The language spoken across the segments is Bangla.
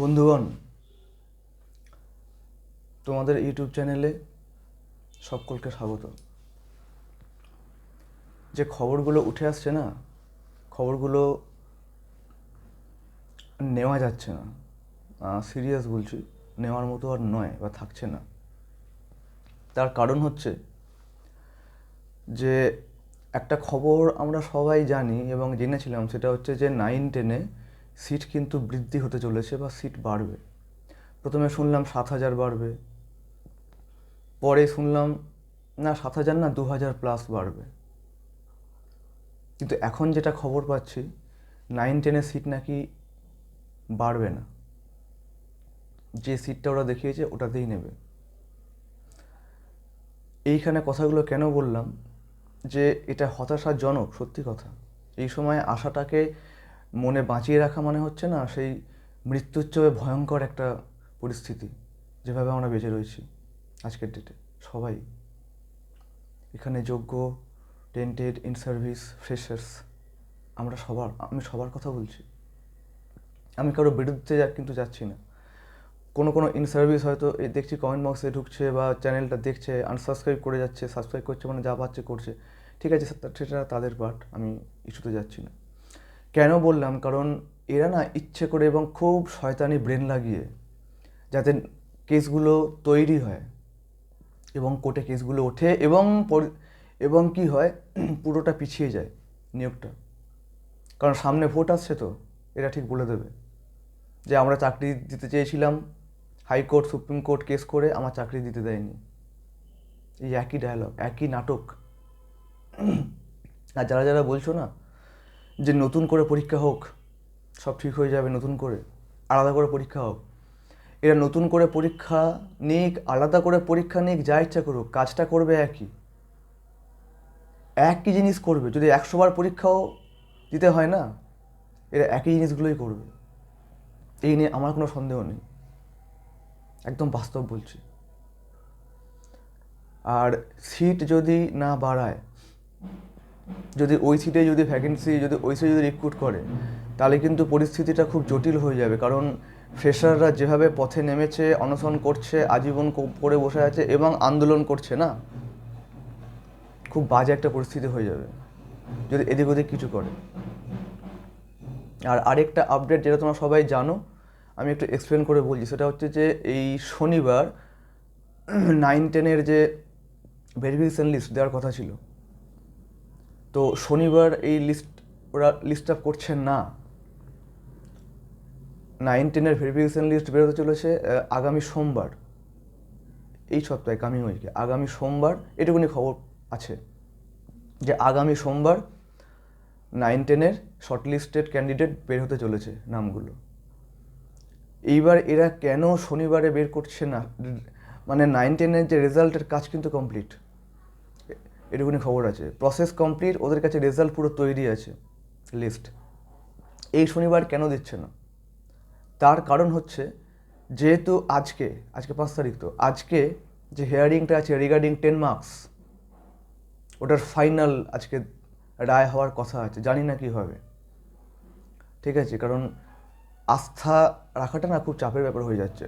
বন্ধুগণ, তোমাদের ইউটিউব চ্যানেলে সকলকে স্বাগত। যে খবরগুলো উঠে আসছে না, খবরগুলো নেওয়া যাচ্ছে না। সিরিয়াস বলছি, নেওয়ার মতো আর নয় বা থাকছে না। তার কারণ হচ্ছে যে একটা খবর আমরা সবাই জানি এবং জেনেছিলাম, সেটা হচ্ছে যে 9-10-এ সিট কিন্তু বৃদ্ধি হতে চলেছে বা সিট বাড়বে। প্রথমে শুনলাম 7,000 বাড়বে, পরে শুনলাম না 7,000 না 2,000+ বাড়বে। কিন্তু এখন যেটা খবর পাচ্ছি, 9-10-এর সিট নাকি বাড়বে না, যে সিটটা ওরা দেখিয়েছে ওটাতেই নেবে। এইখানে কথাগুলো কেন বললাম, যে এটা হতাশাজনক, সত্যি কথা। এই সময় আশাটাকে মনে বাঁচিয়ে রাখা মানে হচ্ছে না সেই মৃত্যুর চেয়ে ভয়ঙ্কর একটা পরিস্থিতি যেভাবে আমরা বেঁচে রয়েছি আজকের ডেটে সবাই। এখানে যোগ্য, টেন্টেড, ইন সার্ভিস, ফ্রেশার্স, আমি সবার কথা বলছি। আমি কারো বিরুদ্ধে কিন্তু যাচ্ছি না। কোনো ইন সার্ভিস হয়তো এই দেখছি কমেন্ট বক্সে ঢুকছে বা চ্যানেলটা দেখছে, আনসাবস্ক্রাইব করে যাচ্ছে, সাবস্ক্রাইব করছে, মানে যা পাচ্ছে করছে, ঠিক আছে, সেটা তাদের পার্ট, আমি ইস্যুতে যাচ্ছি না। কেন বললাম, কারণ এরা না ইচ্ছে করে এবং খুব শয়তানি ব্রেন লাগিয়ে যাতে কেসগুলো তৈরি হয় এবং কোর্টে কেসগুলো ওঠে এবং কি হয়, পুরোটা পিছিয়ে যায় নিয়োগটা। কারণ সামনে ভোট আসছে, তো এরা ঠিক বলে দেবে যে আমরা চাকরি দিতে চেয়েছিলাম, হাইকোর্ট সুপ্রিম কোর্ট কেস করে আমার চাকরি দিতে দেয়নি। এই একই ডায়লগ, একই নাটক। আর যারা যারা বলছো না যে নতুন করে পরীক্ষা হোক, সব ঠিক হয়ে যাবে, নতুন করে আলাদা করে পরীক্ষা হোক, এরা নতুন করে পরীক্ষা নিক, আলাদা করে পরীক্ষা নিক, যা ইচ্ছা করুক, কাজটা করবে একই জিনিস করবে। যদি 100বার পরীক্ষাও দিতে হয় না, এরা একই জিনিসগুলোই করবে। এই নিয়ে আমার কোনো সন্দেহ নেই, একদম বাস্তব বলছি। আর সিট যদি না বাড়ায়, যদি ওই সিটে যদি ভ্যাকেন্সি, যদি ওই সিটে যদি রিক্রুট করে, তাহলে কিন্তু পরিস্থিতিটা খুব জটিল হয়ে যাবে। কারণ ফ্রেশাররা যেভাবে পথে নেমেছে, অনশন করছে, আজীবন করে বসে আছে এবং আন্দোলন করছে না, খুব বাজে একটা পরিস্থিতি হয়ে যাবে যদি এদিক ওদিক কিছু করে। আর আরেকটা আপডেট যেটা তোমরা সবাই জানো, আমি একটু এক্সপ্লেন করে বলছি। সেটা হচ্ছে যে এই শনিবার 9-10-এর যে ভেরিফিকেশন লিস্ট দেওয়ার কথা ছিল, তো শনিবার এই ওরা লিস্ট আপ করছে না। 9-10-এর ভেরিফিকেশন লিস্ট বেরোতে চলেছে আগামী সোমবার, এই সপ্তাহে, কামিং উইকে, আগামী সোমবার। এটুকুনি খবর আছে যে আগামী সোমবার 9-10-এর শর্টলিস্টেড ক্যান্ডিডেট বের হতে চলেছে নামগুলো। এইবার এরা কেন শনিবারে বের করছে না, মানে 9-10-এর যে রেজাল্টের কাজ কিন্তু কমপ্লিট, এটুকুনি খবর আছে, প্রসেস কমপ্লিট, ওদের কাছে রেজাল্ট পুরো তৈরি আছে, লিস্ট। এই শনিবার কেন দিচ্ছে না, তার কারণ হচ্ছে যেহেতু আজকে 5 তারিখ, তো আজকে যে হিয়ারিংটা আছে রিগার্ডিং 10 মার্কস, ওটার ফাইনাল আজকে রায় হওয়ার কথা আছে। জানি না কী হবে, ঠিক আছে, কারণ আস্থা রাখাটা না খুব চাপের ব্যাপার হয়ে যাচ্ছে।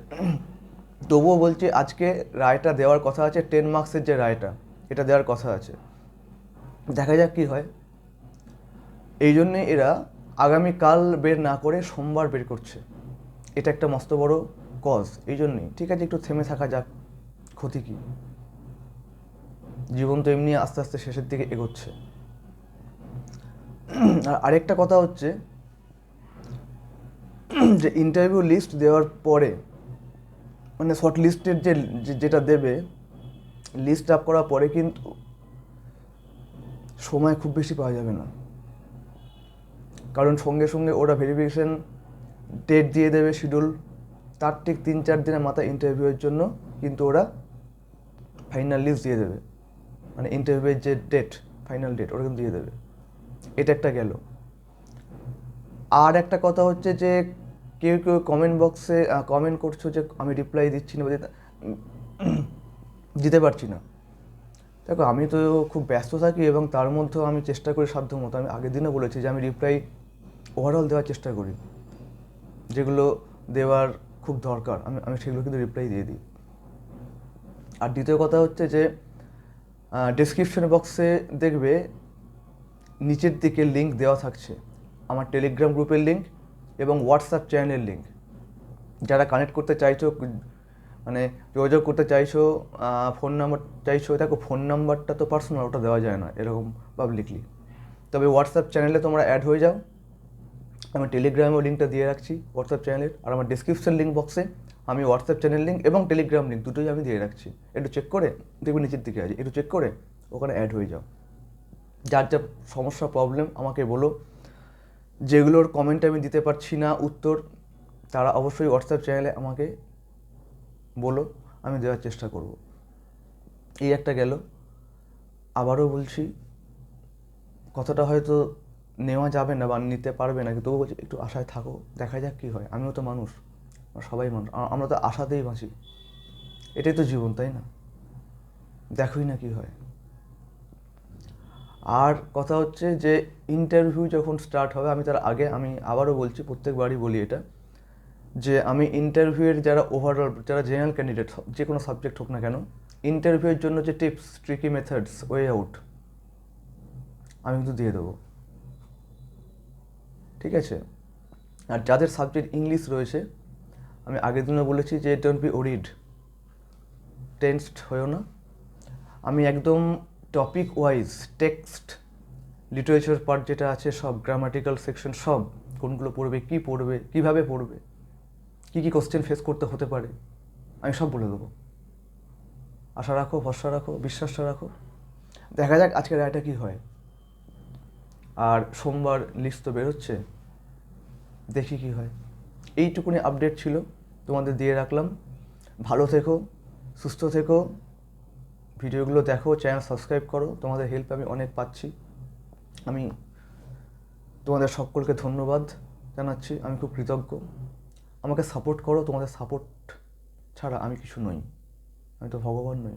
তবুও বলছি, আজকে রায়টা দেওয়ার কথা আছে, 10 মার্কসের যে রায়টা, এটা দেওয়ার কথা আছে। দেখা যাক কী হয়। এই জন্যে এরা আগামীকাল বের না করে সোমবার বের করছে। এটা একটা মস্ত বড় কজ। এই জন্যই ঠিক আছে, একটু থেমে থাকা যাক, ক্ষতি কী, জীবন তো এমনি আস্তে আস্তে শেষের দিকে এগোচ্ছে। আর আরেকটা কথা হচ্ছে যে ইন্টারভিউ লিস্ট দেওয়ার পরে, মানে শর্ট লিস্টের যেটা দেবে, লিস্ট আপ করার পরে কিন্তু সময় খুব বেশি পাওয়া যাবে না। কারণ সঙ্গে সঙ্গে ওরা ভেরিফিকেশন ডেট দিয়ে দেবে, শিডিউল, তার ঠিক 3-4 দিনের মাথায় ইন্টারভিউয়ের জন্য কিন্তু ওরা ফাইনাল লিস্ট দিয়ে দেবে, মানে ইন্টারভিউয়ের যে ডেট, ফাইনাল ডেট, ওরা কিন্তু দিয়ে দেবে। এটা একটা গেল। আর একটা কথা হচ্ছে যে কেউ কেউ কমেন্ট বক্সে কমেন্ট করছো যে আমি রিপ্লাই দিচ্ছি না, দিতে পারছি না। দেখো, আমি তো খুব ব্যস্ত থাকি এবং তার মধ্যেও আমি চেষ্টা করি সাধ্য মতো। আমি আগের দিনও বলেছি যে আমি রিপ্লাই ওভারঅল দেওয়ার চেষ্টা করি, যেগুলো দেওয়ার খুব দরকার, আমি আমি সেগুলো কিন্তু রিপ্লাই দিয়ে দিই। আর দ্বিতীয় কথা হচ্ছে যে ডেসক্রিপশন বক্সে দেখবে নিচের দিকে লিঙ্ক দেওয়া থাকছে আমার টেলিগ্রাম গ্রুপের লিঙ্ক এবং হোয়াটসঅ্যাপ চ্যানেলের লিঙ্ক। যারা কানেক্ট করতে চাইছো, মানে যোগাযোগ করতে চাইছো, ফোন নাম্বার চাইছো, দেখো ফোন নাম্বারটা তো পার্সোনাল, ওটা দেওয়া যায় না এরকম পাবলিকলি। তবে হোয়াটসঅ্যাপ চ্যানেলে তোমরা অ্যাড হয়ে যাও। আমি টেলিগ্রামেও লিঙ্কটা দিয়ে রাখছি হোয়াটসঅ্যাপ চ্যানেলের, আর আমার ডিসক্রিপশন লিঙ্ক বক্সে আমি হোয়াটসঅ্যাপ চ্যানেল লিঙ্ক এবং টেলিগ্রাম লিঙ্ক দুটোই আমি দিয়ে রাখছি। একটু চেক করে দেখবে নিচের দিকে আছে, একটু চেক করে ওখানে অ্যাড হয়ে যাও। যার যা সমস্যা প্রবলেম আমাকে বলো, যেগুলোর কমেন্ট আমি দিতে পারছি না উত্তর, তারা অবশ্যই হোয়াটসঅ্যাপ চ্যানেলে আমাকে বলো, আমি দেওয়ার চেষ্টা করব। এই একটা গেল। আবারও বলছি, কথাটা হয়তো নেওয়া যাবে না বা নিতে পারবে না, কিন্তু তবুও বলছি একটু আশায় থাকো, দেখা যাক কী হয়। আমিও তো মানুষ, সবাই মানুষ, আমরা তো আশাতেই বাঁচি, এটাই তো জীবন, তাই না? দেখোই না কী হয়। আর কথা হচ্ছে যে ইন্টারভিউ যখন স্টার্ট হবে, আমি তার আগে আমি আবারও বলছি, প্রত্যেকবারই বলি এটা, যে আমি ইন্টারভিউয়ের যারা ওভারঅল, যারা জেনারেল ক্যান্ডিডেট, যে কোনো সাবজেক্ট হোক না কেন, ইন্টারভিউয়ের জন্য যে tips, tricky methods, way out আমি কিন্তু দিয়ে দেবো, ঠিক আছে? আর যাদের সাবজেক্ট ইংলিশ রয়েছে, আমি আগের দিনও বলেছি যে ডোন্ট বি ওরিড, টেন্সড হয়েও না। আমি একদম topic wise text, literature part যেটা আছে সব, গ্রামাটিক্যাল সেকশন সব, কোনগুলো পড়বে, কী পড়বে, কীভাবে পড়বে, কী কী কোশ্চেন ফেস করতে হতে পারে, আমি সব বলে দেবো। আশা রাখো, ভরসা রাখো, বিশ্বাসটা রাখো, দেখা যাক আজকের রায়টা কী হয়। আর সোমবার লিস্ট তো বেরোচ্ছে, দেখি কী হয়। এইটুকুনি আপডেট ছিল, তোমাদের দিয়ে রাখলাম। ভালো থেকো, সুস্থ থেকো, ভিডিওগুলো দেখো, চ্যানেল সাবস্ক্রাইব করো, তোমাদের হেল্প আমি অনেক পাচ্ছি। আমি তোমাদের সকলকে ধন্যবাদ জানাচ্ছি, আমি খুব কৃতজ্ঞ। আমাকে সাপোর্ট করো, তোমাদের সাপোর্ট ছাড়া আমি কিছু নই, আমি তো ভগবান নই।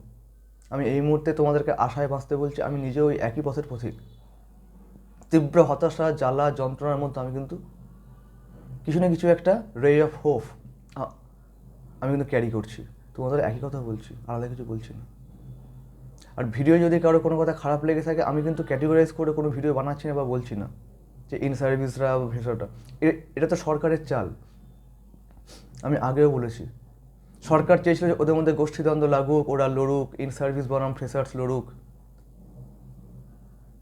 আমি এই মুহূর্তে তোমাদেরকে আশায় বাঁচতে বলছি, আমি নিজেও ওই একই পথের পথিক। তীব্র হতাশা, জ্বালা, যন্ত্রণার মধ্যে আমি কিন্তু কিছু না কিছু একটা রে অফ হোপ আমি কিন্তু ক্যারি করছি। তোমাদের একই কথা বলছি, আলাদা কিছু বলছি না। আর ভিডিও যদি কারো কোনো কথা খারাপ লেগে থাকে, আমি কিন্তু ক্যাটেগরাইজ করে কোনো ভিডিও বানাচ্ছি না বা বলছি না যে ইন সার্ভিসরা ভেসরটা, এটা তো সরকারের চাল। আমি আগেও বলেছি, সরকার চেয়েছিল যে ওদের মধ্যে গোষ্ঠীদ্বন্দ্ব লাগুক, ওরা লড়ুক, ইন সার্ভিস বনাম ফ্রেশার্স লড়ুক।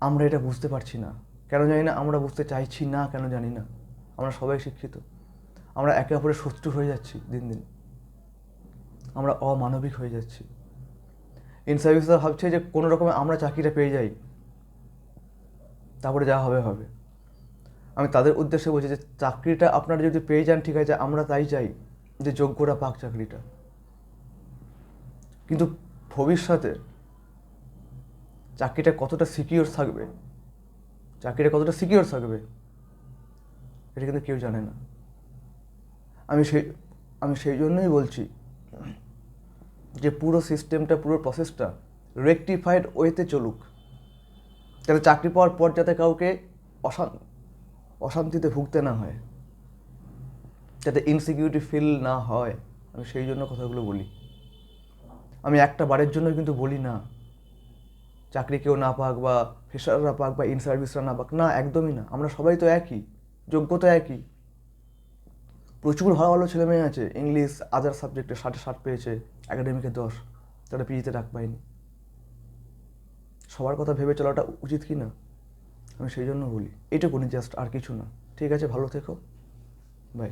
আমরা এটা বুঝতে পারছি না, কেন জানি না, আমরা বুঝতে চাইছি না, কেন জানি না। আমরা সবাই শিক্ষিত, আমরা একে অপরের শত্রু হয়ে যাচ্ছি দিন দিন, আমরা অমানবিক হয়ে যাচ্ছি। ইন সার্ভিসরা ভাবছে যে কোনো রকমে আমরা চাকরিটা পেয়ে যাই, তারপরে যা হবে হবে। আমি তাদের উদ্দেশ্যে বলছি যে চাকরিটা আপনারা যদি পেয়ে যান ঠিক আছে, আমরা তাই চাই যে যোগ্যরা পাক চাকরিটা, কিন্তু ভবিষ্যতে চাকরিটা কতটা সিকিওর থাকবে, চাকরিটা কতটা সিকিওর থাকবে এটা কিন্তু কেউ জানে না। আমি সেই জন্যই বলছি যে পুরো সিস্টেমটা, পুরো প্রসেসটা রেকটিফাইড ওয়েতে চলুক, যাতে চাকরি পাওয়ার পর যাতে কাউকে অশান্তিতে ভুগতে না হয়, যাতে ইনসিকিউরিটি ফিল না হয়। আমি সেই জন্য কথাগুলো বলি। আমি একটা বারের জন্য কিন্তু বলি না চাকরি কেউ না পাক বা ফ্রেশাররা পাক বা ইন সার্ভিসরা না পাক, না, একদমই না। আমরা সবাই তো একই, যোগ্যতা একই। প্রচুর ভালো ভালো ছেলেমেয়ে আছে, ইংলিশ আদার সাবজেক্টে 60 পেয়েছে, একাডেমিকে 10, তারা পিজিতে ডাক পায়নি। সবার কথা ভেবে চলাটা উচিত কি না? আমি সেই জন্য বলি, এইটুকুনি জাস্ট, আর কিছু না। ঠিক আছে, ভালো থেকো, বাই।